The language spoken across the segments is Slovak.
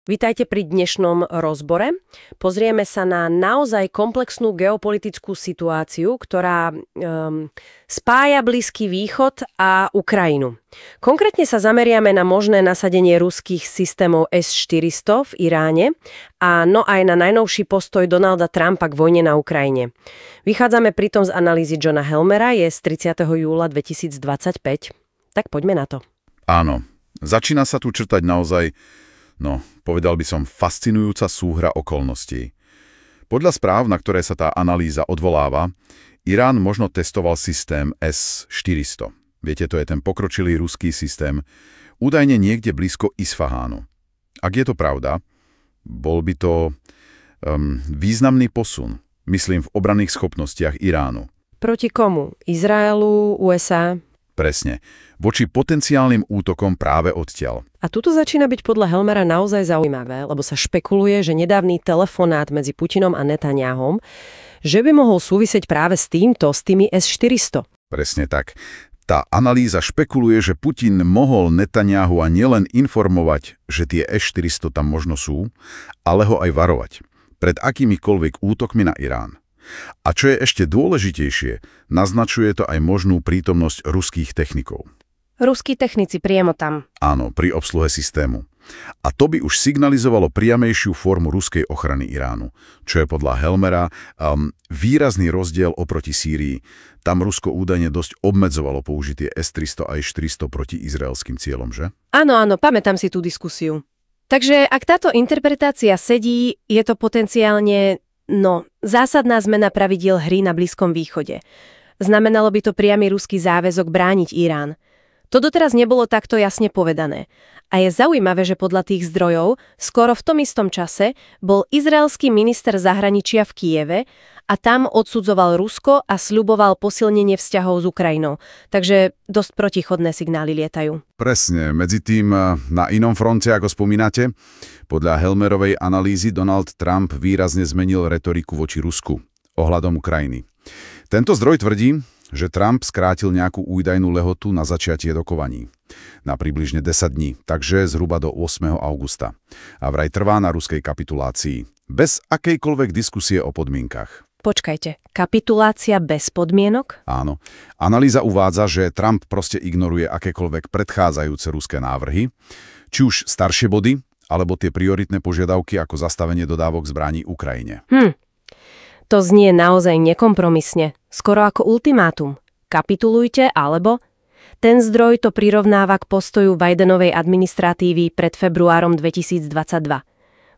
Vítajte pri dnešnom rozbore. Pozrieme sa na naozaj komplexnú geopolitickú situáciu, ktorá spája Blízky východ a Ukrajinu. Konkrétne sa zameriame na možné nasadenie ruských systémov S-400 v Iráne a aj na najnovší postoj Donalda Trumpa k vojne na Ukrajine. Vychádzame pritom z analýzy Johna Helmera, je z 30. júla 2025. Tak poďme na to. Áno, začína sa tu črtať naozaj, povedal by som, fascinujúca súhra okolností. Podľa správ, na ktoré sa tá analýza odvoláva, Irán možno testoval systém S-400. Viete, to je ten pokročilý ruský systém, údajne niekde blízko Isfahánu. Ak je to pravda, bol by to významný posun, myslím, v obranných schopnostiach Iránu. Proti komu? Izraelu, USA? Presne. Voči potenciálnym útokom práve odtiaľ. A tuto začína byť podľa Helmera naozaj zaujímavé, lebo sa špekuluje, že nedávny telefonát medzi Putinom a Netanyahom, že by mohol súvisieť práve s tými S-400. Presne tak. Tá analýza špekuluje, že Putin mohol Netanyahu a nielen informovať, že tie S-400 tam možno sú, ale ho aj varovať pred akýmikoľvek útokmi na Irán. A čo je ešte dôležitejšie, naznačuje to aj možnú prítomnosť ruských technikov. Ruskí technici priamo tam. Áno, pri obsluhe systému. A to by už signalizovalo priamejšiu formu ruskej ochrany Iránu, čo je podľa Helmera výrazný rozdiel oproti Sýrii. Tam Rusko údajne dosť obmedzovalo použitie S-300 a S-400 proti izraelským cieľom, že? Áno, pamätám si tú diskusiu. Takže ak táto interpretácia sedí, je to potenciálne zásadná zmena pravidiel hry na Blízkom východe. Znamenalo by to priamy ruský záväzok brániť Irán. To doteraz nebolo takto jasne povedané. A je zaujímavé, že podľa tých zdrojov skoro v tom istom čase bol izraelský minister zahraničia v Kyjeve a tam odsudzoval Rusko a sľuboval posilnenie vzťahov s Ukrajinou. Takže dosť protichodné signály lietajú. Presne. Medzi tým na inom fronte, ako spomínate, podľa Helmerovej analýzy Donald Trump výrazne zmenil retoriku voči Rusku ohľadom Ukrajiny. Tento zdroj tvrdí, že Trump skrátil nejakú údajnú lehotu na začiatie rokovaní na približne 10 dní, takže zhruba do 8. augusta. A vraj trvá na ruskej kapitulácii, bez akejkoľvek diskusie o podmienkach. Počkajte, kapitulácia bez podmienok? Áno. Analýza uvádza, že Trump proste ignoruje akékoľvek predchádzajúce ruské návrhy, či už staršie body, alebo tie prioritné požiadavky ako zastavenie dodávok zbraní Ukrajine. To znie naozaj nekompromisne, skoro ako ultimátum. Kapitulujte, alebo... Ten zdroj to prirovnáva k postoju Bidenovej administratívy pred februárom 2022,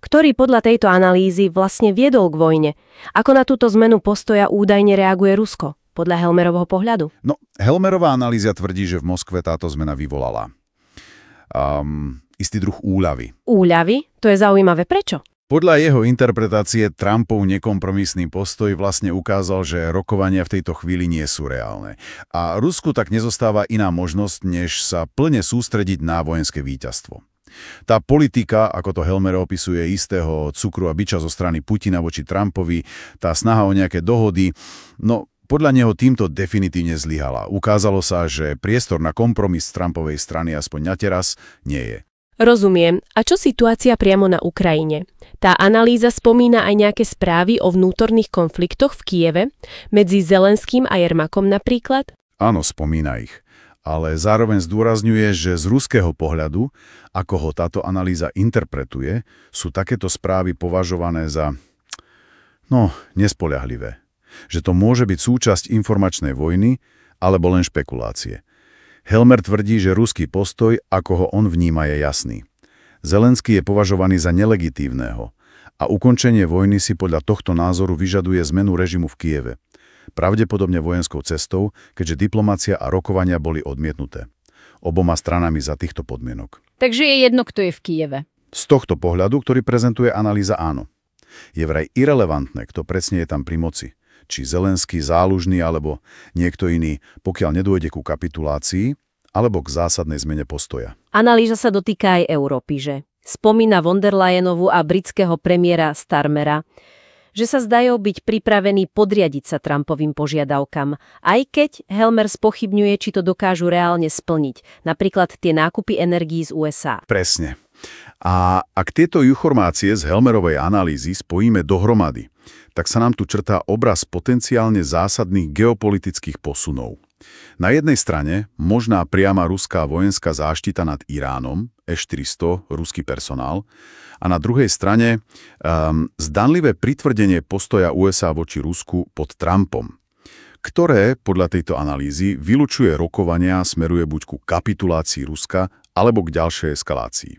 ktorý podľa tejto analýzy vlastne viedol k vojne. Ako na túto zmenu postoja údajne reaguje Rusko, podľa Helmerovho pohľadu? Helmerová analýza tvrdí, že v Moskve táto zmena vyvolala istý druh úľavy. Úľavy? To je zaujímavé. Prečo? Podľa jeho interpretácie Trumpov nekompromisný postoj vlastne ukázal, že rokovania v tejto chvíli nie sú reálne. A Rusku tak nezostáva iná možnosť, než sa plne sústrediť na vojenské víťazstvo. Tá politika, ako to Helmer opisuje, istého cukru a biča zo strany Putina voči Trumpovi, tá snaha o nejaké dohody, podľa neho týmto definitívne zlyhala. Ukázalo sa, že priestor na kompromis z Trumpovej strany aspoň na teraz nie je. Rozumiem. A čo situácia priamo na Ukrajine? Tá analýza spomína aj nejaké správy o vnútorných konfliktoch v Kyjeve, medzi Zelenským a Jermakom napríklad? Áno, spomína ich. Ale zároveň zdôrazňuje, že z ruského pohľadu, ako ho táto analýza interpretuje, sú takéto správy považované za, nespoľahlivé. Že to môže byť súčasť informačnej vojny, alebo len špekulácie. Helmer tvrdí, že ruský postoj, ako ho on vníma, je jasný. Zelenský je považovaný za nelegitívneho a ukončenie vojny si podľa tohto názoru vyžaduje zmenu režimu v Kyjeve. Pravdepodobne vojenskou cestou, keďže diplomacia a rokovania boli odmietnuté. Oboma stranami za týchto podmienok. Takže je jedno, kto je v Kyjeve. Z tohto pohľadu, ktorý prezentuje analýza, áno. Je vraj irelevantné, kto presne je tam pri moci. Či Zelenský, Zálužný alebo niekto iný, pokiaľ nedôjde ku kapitulácii alebo k zásadnej zmene postoja. Analýza sa dotýka aj Európy, že? Spomína von der Leyenovu a britského premiéra Starmera, že sa zdajú byť pripravení podriadiť sa Trumpovým požiadavkám, aj keď Helmer spochybňuje, či to dokážu reálne splniť, napríklad tie nákupy energií z USA. Presne. A ak tieto informácie z Helmerovej analýzy spojíme dohromady, tak sa nám tu črtá obraz potenciálne zásadných geopolitických posunov. Na jednej strane možná priama ruská vojenská záštita nad Iránom, E-400, ruský personál, a na druhej strane zdanlivé pritvrdenie postoja USA voči Rusku pod Trumpom, ktoré podľa tejto analýzy vylučuje rokovania a smeruje buď ku kapitulácii Ruska, alebo k ďalšej eskalácii.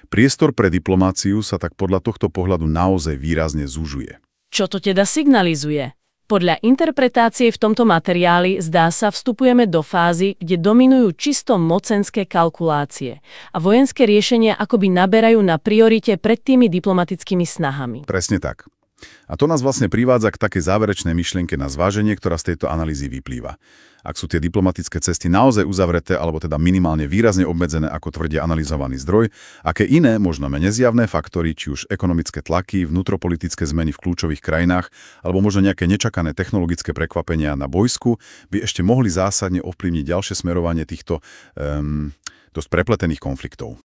Priestor pre diplomáciu sa tak podľa tohto pohľadu naozaj výrazne zužuje. Čo to teda signalizuje? Podľa interpretácie v tomto materiáli zdá sa vstupujeme do fázy, kde dominujú čisto mocenské kalkulácie a vojenské riešenia akoby naberajú na priorite pred tými diplomatickými snahami. Presne tak. A to nás vlastne privádza k takej záverečnej myšlienke na zváženie, ktorá z tejto analýzy vyplýva. Ak sú tie diplomatické cesty naozaj uzavreté alebo teda minimálne výrazne obmedzené, ako tvrdia analyzovaný zdroj, aké iné, možno menej zjavné faktory, či už ekonomické tlaky, vnútropolitické zmeny v kľúčových krajinách alebo možno nejaké nečakané technologické prekvapenia na bojsku, by ešte mohli zásadne ovplyvniť ďalšie smerovanie týchto dosť prepletených konfliktov.